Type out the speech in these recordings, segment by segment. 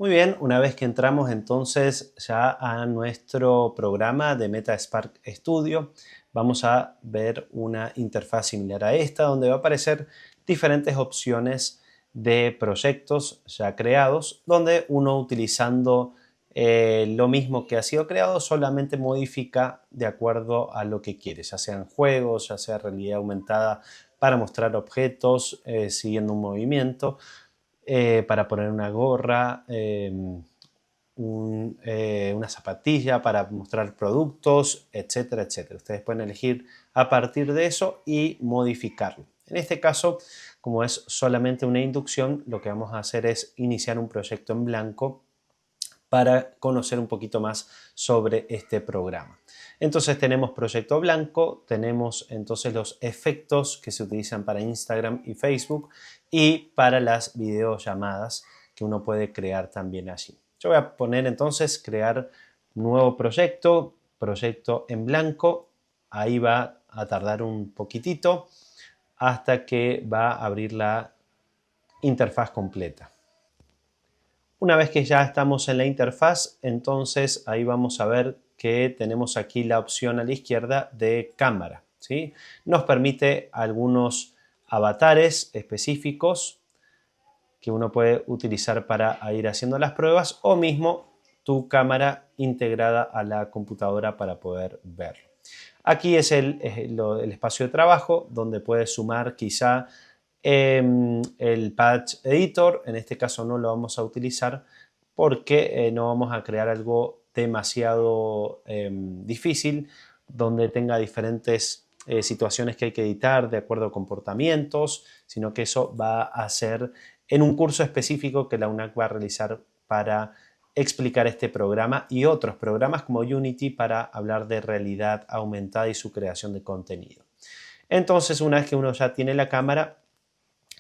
Muy bien, una vez que entramos entonces ya a nuestro programa de MetaSpark Studio, vamos a ver una interfaz similar a esta, donde va a aparecer diferentes opciones de proyectos ya creados, donde uno utilizando lo mismo que ha sido creado, solamente modifica de acuerdo a lo que quiere, ya sean juegos, ya sea realidad aumentada para mostrar objetos siguiendo un movimiento, para poner una gorra, una zapatilla para mostrar productos, etcétera, etcétera. Ustedes pueden elegir a partir de eso y modificarlo. En este caso, como es solamente una inducción, lo que vamos a hacer es iniciar un proyecto en blanco para conocer un poquito más sobre este programa. Entonces tenemos proyecto blanco, tenemos entonces los efectos que se utilizan para Instagram y Facebook y para las videollamadas que uno puede crear también allí. Yo voy a poner entonces crear nuevo proyecto, proyecto en blanco. Ahí va a tardar un poquitito hasta que va a abrir la interfaz completa. Una vez que ya estamos en la interfaz, entonces ahí vamos a ver que tenemos aquí la opción a la izquierda de cámara, ¿sí? Nos permite algunos avatares específicos que uno puede utilizar para ir haciendo las pruebas o mismo tu cámara integrada a la computadora para poder verlo. Aquí es el espacio de trabajo donde puedes sumar quizá el Patch Editor. En este caso no lo vamos a utilizar porque no vamos a crear algo demasiado difícil donde tenga diferentes situaciones que hay que editar de acuerdo a comportamientos, sino que eso va a ser en un curso específico que la UNAC va a realizar para explicar este programa y otros programas como Unity para hablar de realidad aumentada y su creación de contenido. Entonces, una vez que uno ya tiene la cámara,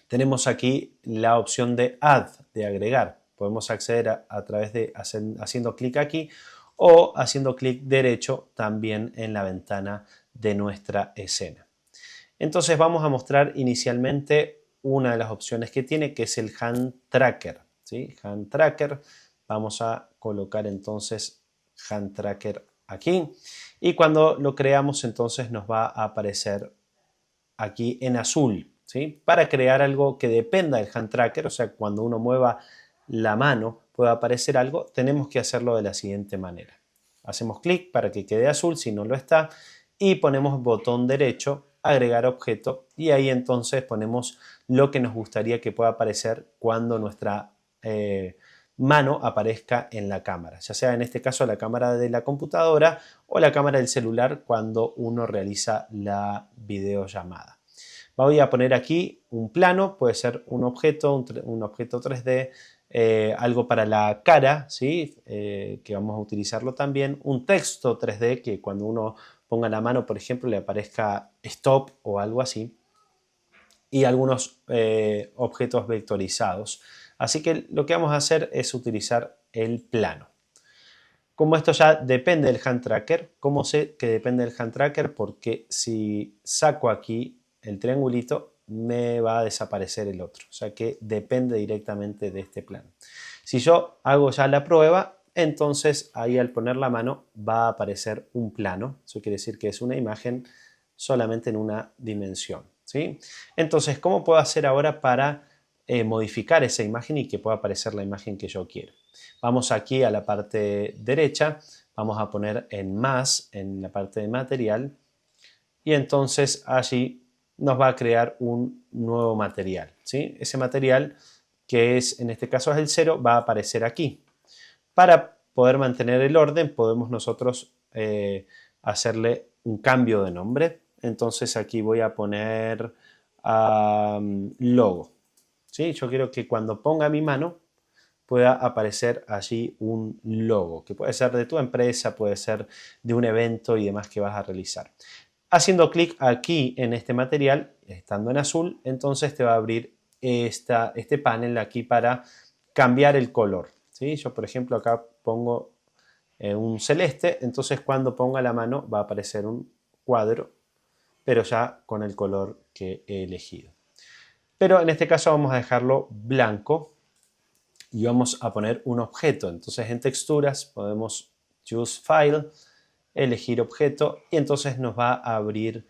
tenemos aquí la opción de Add, de agregar. Podemos acceder a través de haciendo clic aquí o haciendo clic derecho también en la ventana de nuestra escena. Entonces vamos a mostrar inicialmente una de las opciones que tiene, que es el Hand Tracker, ¿sí? Hand Tracker. Vamos a colocar entonces Hand Tracker aquí y cuando lo creamos entonces nos va a aparecer aquí en azul, ¿sí? Para crear algo que dependa del Hand Tracker, o sea, cuando uno mueva la mano pueda aparecer algo, tenemos que hacerlo de la siguiente manera. Hacemos clic para que quede azul si no lo está y ponemos botón derecho, agregar objeto y ahí entonces ponemos lo que nos gustaría que pueda aparecer cuando nuestra mano aparezca en la cámara, ya sea en este caso la cámara de la computadora o la cámara del celular cuando uno realiza la videollamada. Voy a poner aquí un plano, puede ser un objeto 3D, algo para la cara, ¿sí? Que vamos a utilizarlo también, un texto 3D que cuando uno ponga la mano, por ejemplo, le aparezca stop o algo así, y algunos objetos vectorizados. Así que lo que vamos a hacer es utilizar el plano. Como esto ya depende del Hand Tracker, ¿cómo sé que depende del Hand Tracker? Porque si saco aquí el triangulito, me va a desaparecer el otro. O sea que depende directamente de este plano. Si yo hago ya la prueba, entonces ahí al poner la mano va a aparecer un plano. Eso quiere decir que es una imagen solamente en una dimensión, ¿sí? Entonces, ¿cómo puedo hacer ahora para modificar esa imagen y que pueda aparecer la imagen que yo quiero? Vamos aquí a la parte derecha, vamos a poner en más, en la parte de material, y entonces allí nos va a crear un nuevo material, ¿sí? Ese material, que es en este caso es el 0, va a aparecer aquí. Para poder mantener el orden, podemos nosotros hacerle un cambio de nombre. Entonces aquí voy a poner logo, ¿sí? Yo quiero que cuando ponga mi mano pueda aparecer allí un logo, que puede ser de tu empresa, puede ser de un evento y demás que vas a realizar. Haciendo clic aquí en este material, estando en azul, entonces te va a abrir este panel aquí para cambiar el color, ¿sí? Yo, por ejemplo, acá pongo un celeste, entonces cuando ponga la mano va a aparecer un cuadro, pero ya con el color que he elegido. Pero en este caso vamos a dejarlo blanco y vamos a poner un objeto. Entonces en texturas podemos choose file, elegir objeto y entonces nos va a abrir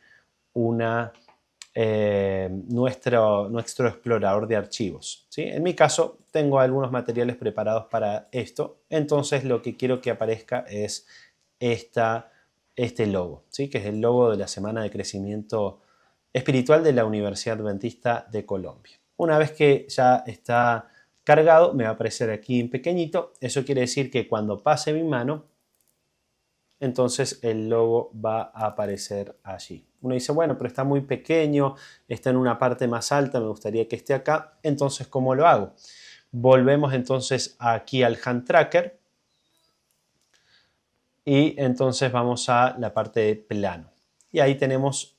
nuestro explorador de archivos, ¿sí? En mi caso tengo algunos materiales preparados para esto, entonces lo que quiero que aparezca es este logo, ¿sí? Que es el logo de la Semana de Crecimiento Espiritual de la Universidad Adventista de Colombia. Una vez que ya está cargado, me va a aparecer aquí en pequeñito. Eso quiere decir que cuando pase mi mano, entonces el logo va a aparecer allí. Uno dice, bueno, pero está muy pequeño, está en una parte más alta, me gustaría que esté acá. Entonces, ¿cómo lo hago? Volvemos entonces aquí al Hand Tracker y entonces vamos a la parte de plano. Y ahí tenemos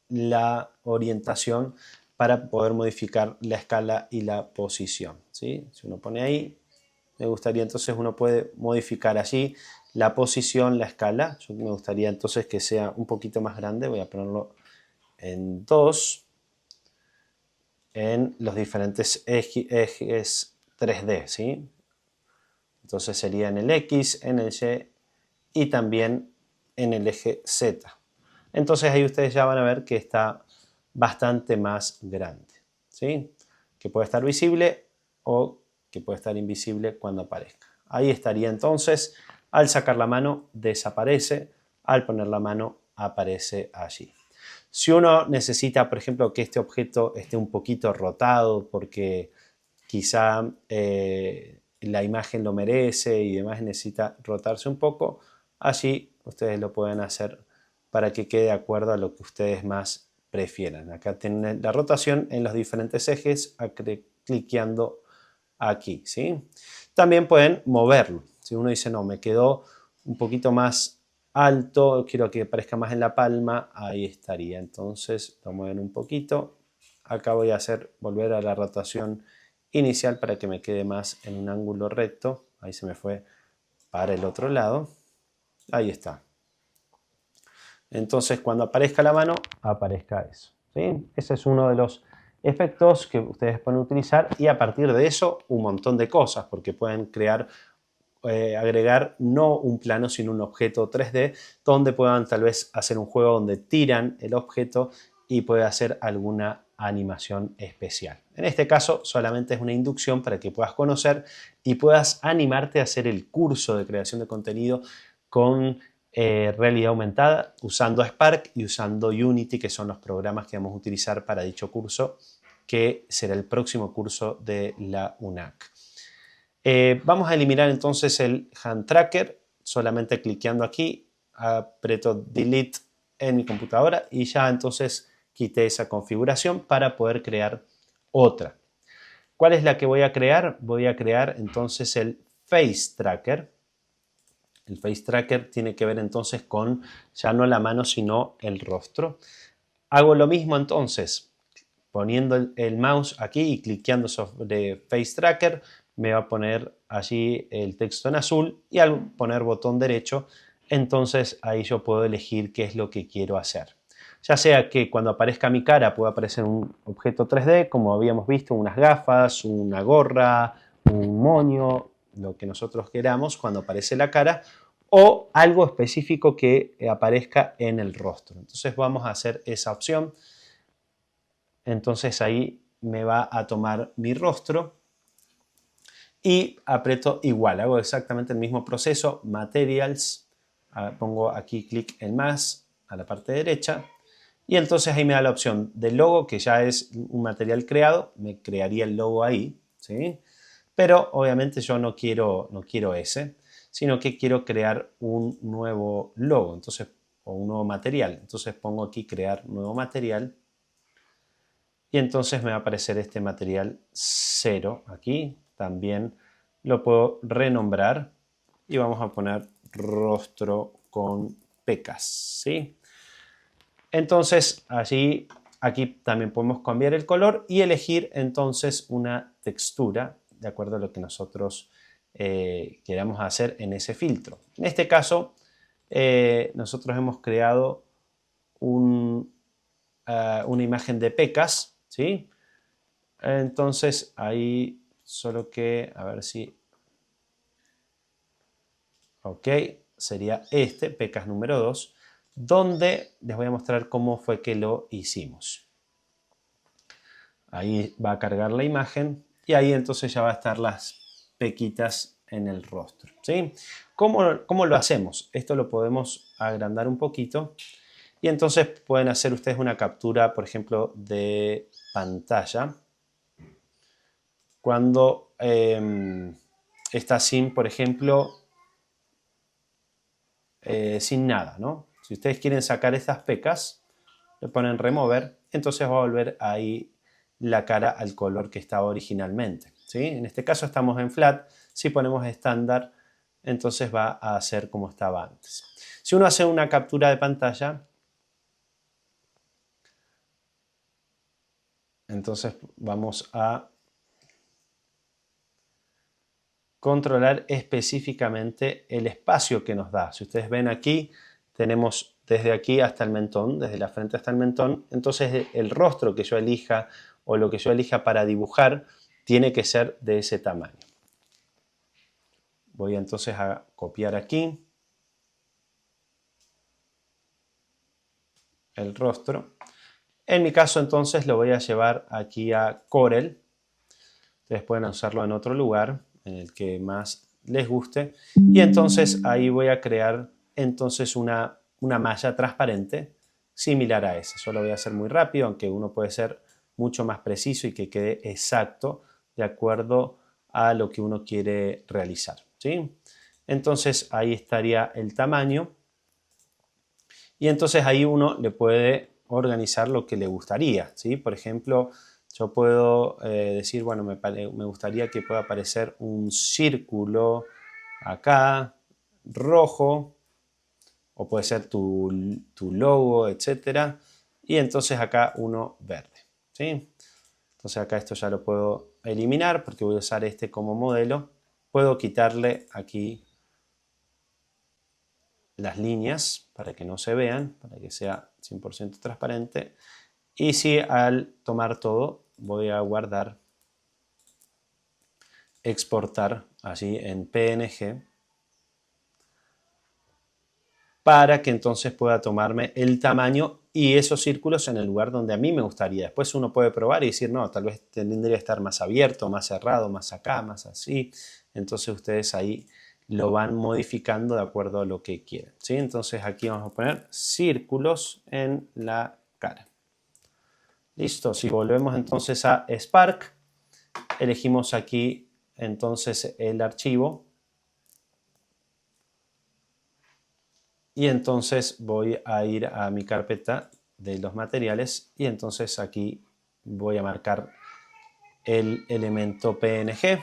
la orientación para poder modificar la escala y la posición, ¿sí? Si uno pone ahí, me gustaría entonces uno puede modificar allí la posición, la escala. Yo me gustaría entonces que sea un poquito más grande. Voy a ponerlo en 2 en los diferentes ejes 3D, ¿sí? Entonces sería en el X, en el Y y también en el eje Z. Entonces ahí ustedes ya van a ver que está bastante más grande, ¿sí? Que puede estar visible o que puede estar invisible cuando aparezca. Ahí estaría entonces, al sacar la mano desaparece, al poner la mano aparece allí. Si uno necesita, por ejemplo, que este objeto esté un poquito rotado porque quizá la imagen lo merece y demás necesita rotarse un poco, allí ustedes lo pueden hacer para que quede de acuerdo a lo que ustedes más prefieran. Acá tienen la rotación en los diferentes ejes, cliqueando aquí, ¿sí? También pueden moverlo. Si uno dice, no, me quedó un poquito más alto, quiero que aparezca más en la palma, ahí estaría. Entonces lo mueven un poquito. Acá voy a volver a la rotación inicial para que me quede más en un ángulo recto. Ahí se me fue para el otro lado. Ahí está. Entonces cuando aparezca la mano, aparezca eso, ¿sí? Ese es uno de los efectos que ustedes pueden utilizar y a partir de eso un montón de cosas, porque pueden crear, agregar no un plano sino un objeto 3D donde puedan tal vez hacer un juego donde tiran el objeto y puede hacer alguna animación especial. En este caso solamente es una inducción para que puedas conocer y puedas animarte a hacer el curso de creación de contenido con realidad aumentada usando Spark y usando Unity, que son los programas que vamos a utilizar para dicho curso, que será el próximo curso de la UNAC. Vamos a eliminar entonces el Hand Tracker, solamente cliqueando aquí, aprieto Delete en mi computadora y ya entonces quité esa configuración para poder crear otra. ¿Cuál es la que voy a crear? Voy a crear entonces el Face Tracker. El Face Tracker tiene que ver entonces con ya no la mano sino el rostro. Hago lo mismo entonces, poniendo el mouse aquí y cliqueando sobre Face Tracker, me va a poner allí el texto en azul y al poner botón derecho, entonces ahí yo puedo elegir qué es lo que quiero hacer. Ya sea que cuando aparezca mi cara pueda aparecer un objeto 3D, como habíamos visto, unas gafas, una gorra, un moño, lo que nosotros queramos cuando aparece la cara, o algo específico que aparezca en el rostro. Entonces vamos a hacer esa opción. Entonces ahí me va a tomar mi rostro y aprieto igual, hago exactamente el mismo proceso, Materials, pongo aquí clic en más a la parte derecha y entonces ahí me da la opción del logo, que ya es un material creado, me crearía el logo ahí, ¿sí? Pero obviamente yo no quiero ese, sino que quiero crear un nuevo logo, entonces, o un nuevo material. Entonces pongo aquí crear nuevo material y entonces me va a aparecer este material 0 aquí. También lo puedo renombrar y vamos a poner rostro con pecas, ¿sí? Entonces aquí también podemos cambiar el color y elegir entonces una textura de acuerdo a lo que nosotros queramos hacer en ese filtro. En este caso nosotros hemos creado una imagen de pecas, ¿sí? Entonces ahí Solo que, a ver si... Ok, sería este, pecas número 2, donde les voy a mostrar cómo fue que lo hicimos. Ahí va a cargar la imagen y ahí entonces ya va a estar las pequitas en el rostro, ¿sí? ¿Cómo lo hacemos? Esto lo podemos agrandar un poquito y entonces pueden hacer ustedes una captura, por ejemplo, de pantalla cuando está sin, por ejemplo, sin nada, ¿no? Si ustedes quieren sacar estas pecas, le ponen remover, entonces va a volver ahí la cara al color que estaba originalmente, ¿sí? En este caso estamos en flat, si ponemos estándar, entonces va a hacer como estaba antes. Si uno hace una captura de pantalla, entonces vamos a controlar específicamente el espacio que nos da. Si ustedes ven aquí, tenemos desde aquí hasta el mentón, desde la frente hasta el mentón, entonces el rostro que yo elija o lo que yo elija para dibujar tiene que ser de ese tamaño. Voy entonces a copiar aquí el rostro. En mi caso entonces lo voy a llevar aquí a Corel. Ustedes pueden usarlo en otro lugar, en el que más les guste. Y entonces ahí voy a crear entonces una malla transparente similar a esa. Yo lo voy a hacer muy rápido, aunque uno puede ser mucho más preciso y que quede exacto de acuerdo a lo que uno quiere realizar, ¿sí? Entonces ahí estaría el tamaño y entonces ahí uno le puede organizar lo que le gustaría, ¿sí? Por ejemplo, yo puedo decir, bueno, me gustaría que pueda aparecer un círculo acá, rojo, o puede ser tu logo, etcétera, y entonces acá uno verde, ¿sí? Entonces acá esto ya lo puedo eliminar porque voy a usar este como modelo. Puedo quitarle aquí las líneas para que no se vean, para que sea 100% transparente. Y si al tomar todo voy a guardar, exportar así en PNG para que entonces pueda tomarme el tamaño y esos círculos en el lugar donde a mí me gustaría. Después uno puede probar y decir, no, tal vez tendría que estar más abierto, más cerrado, más acá, más así. Entonces ustedes ahí lo van modificando de acuerdo a lo que quieren, ¿sí? Entonces aquí vamos a poner círculos en la cara. Listo, si volvemos entonces a Spark, elegimos aquí entonces el archivo y entonces voy a ir a mi carpeta de los materiales y entonces aquí voy a marcar el elemento PNG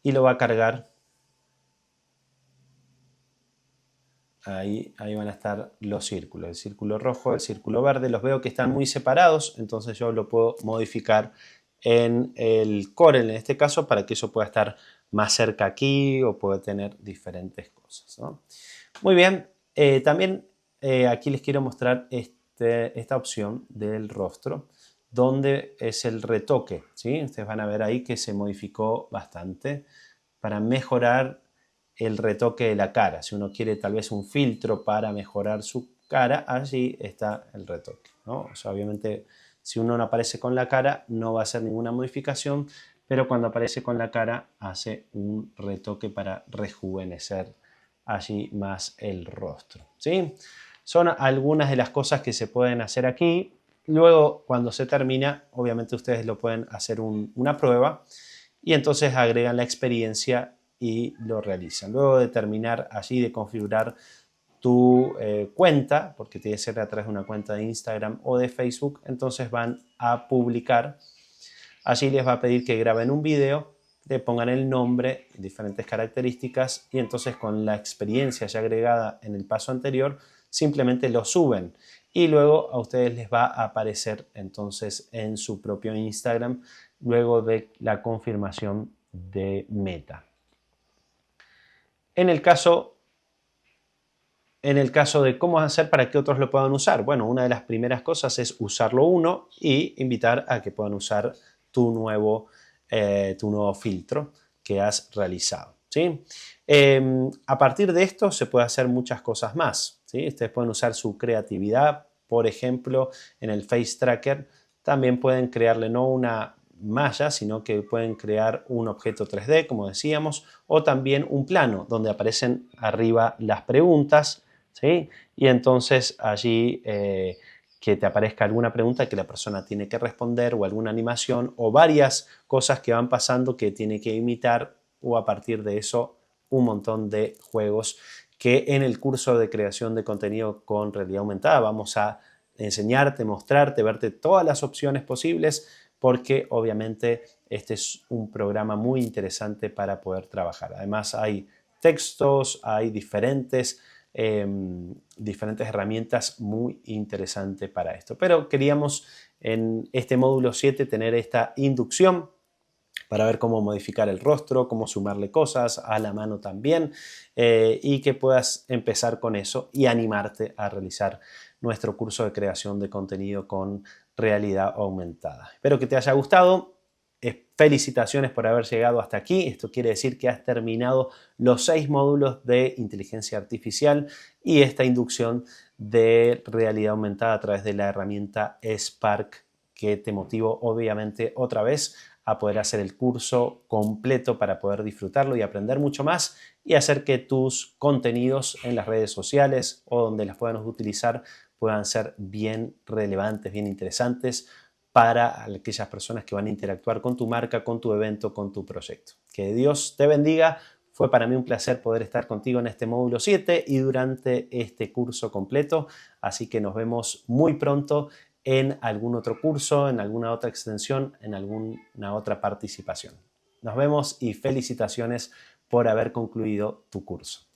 y lo va a cargar. Ahí van a estar los círculos, el círculo rojo, el círculo verde, los veo que están muy separados, entonces yo lo puedo modificar en el Corel en este caso para que eso pueda estar más cerca aquí o pueda tener diferentes cosas, ¿no? Muy bien, también aquí les quiero mostrar esta opción del rostro donde es el retoque, ¿sí? Ustedes van a ver ahí que se modificó bastante para mejorar el retoque de la cara. Si uno quiere tal vez un filtro para mejorar su cara, allí está el retoque, ¿no? O sea, obviamente si uno no aparece con la cara no va a hacer ninguna modificación, pero cuando aparece con la cara hace un retoque para rejuvenecer allí más el rostro, ¿sí? Son algunas de las cosas que se pueden hacer aquí. Luego, cuando se termina, obviamente ustedes lo pueden hacer una prueba y entonces agregan la experiencia y lo realizan. Luego de terminar allí de configurar tu cuenta, porque tiene que ser a través de una cuenta de Instagram o de Facebook, entonces van a publicar. Allí les va a pedir que graben un video, le pongan el nombre, diferentes características y entonces con la experiencia ya agregada en el paso anterior, simplemente lo suben y luego a ustedes les va a aparecer entonces en su propio Instagram luego de la confirmación de Meta. En el caso de cómo hacer para que otros lo puedan usar, bueno, una de las primeras cosas es usarlo uno y invitar a que puedan usar tu nuevo tu nuevo filtro que has realizado, ¿sí? A partir de esto se puede hacer muchas cosas más, ¿sí? Ustedes pueden usar su creatividad, por ejemplo, en el Face Tracker también pueden crearle no una malla, sino que pueden crear un objeto 3D, como decíamos, o también un plano donde aparecen arriba las preguntas, ¿sí? Y entonces allí que te aparezca alguna pregunta que la persona tiene que responder o alguna animación o varias cosas que van pasando que tiene que imitar o a partir de eso un montón de juegos que en el curso de creación de contenido con realidad aumentada vamos a enseñarte, mostrarte, verte todas las opciones posibles porque obviamente este es un programa muy interesante para poder trabajar. Además hay textos, hay diferentes herramientas muy interesantes para esto. Pero queríamos en este módulo 7 tener esta inducción para ver cómo modificar el rostro, cómo sumarle cosas a la mano también y que puedas empezar con eso y animarte a realizar nuestro curso de creación de contenido con realidad aumentada. Espero que te haya gustado. Felicitaciones por haber llegado hasta aquí. Esto quiere decir que has terminado los 6 módulos de inteligencia artificial y esta inducción de realidad aumentada a través de la herramienta Spark que te motivo obviamente otra vez a poder hacer el curso completo para poder disfrutarlo y aprender mucho más y hacer que tus contenidos en las redes sociales o donde las puedan utilizar puedan ser bien relevantes, bien interesantes para aquellas personas que van a interactuar con tu marca, con tu evento, con tu proyecto. Que Dios te bendiga. Fue para mí un placer poder estar contigo en este módulo 7 y durante este curso completo. Así que nos vemos muy pronto en algún otro curso, en alguna otra extensión, en alguna otra participación. Nos vemos y felicitaciones por haber concluido tu curso.